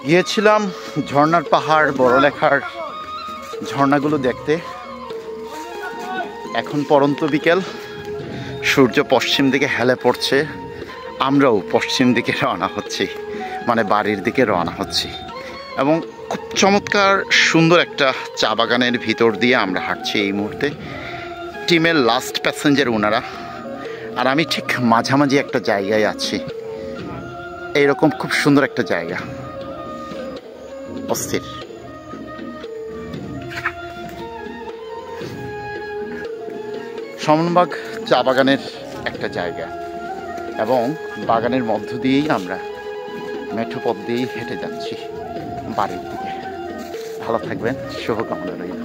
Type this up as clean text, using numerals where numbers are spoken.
গিয়েছিলাম ঝর্ণার পাহাড়, বড়লেখার ঝর্ণাগুলো দেখতে। এখন পরন্ত বিকেল, সূর্য পশ্চিম দিকে হেলে পড়ছে, আমরাও পশ্চিম দিকে রওনা হচ্ছি, মানে বাড়ির দিকে রওনা হচ্ছি। এবং খুব চমৎকার সুন্দর একটা চা বাগানের ভিতর দিয়ে আমরা হাঁটছি এই মুহূর্তে। টিমের লাস্ট প্যাসেঞ্জার ওনারা, আর আমি ঠিক মাঝামাঝি একটা জায়গায় আছি। এইরকম খুব সুন্দর একটা জায়গা, অস্থির। শমনবাগ চা বাগানের একটা জায়গা, এবং বাগানের মধ্য দিয়েই আমরা মেঠো পথ দিয়েই হেঁটে যাচ্ছি বাড়ির দিকে। ভালো থাকবেন, শুভকামনা রইল।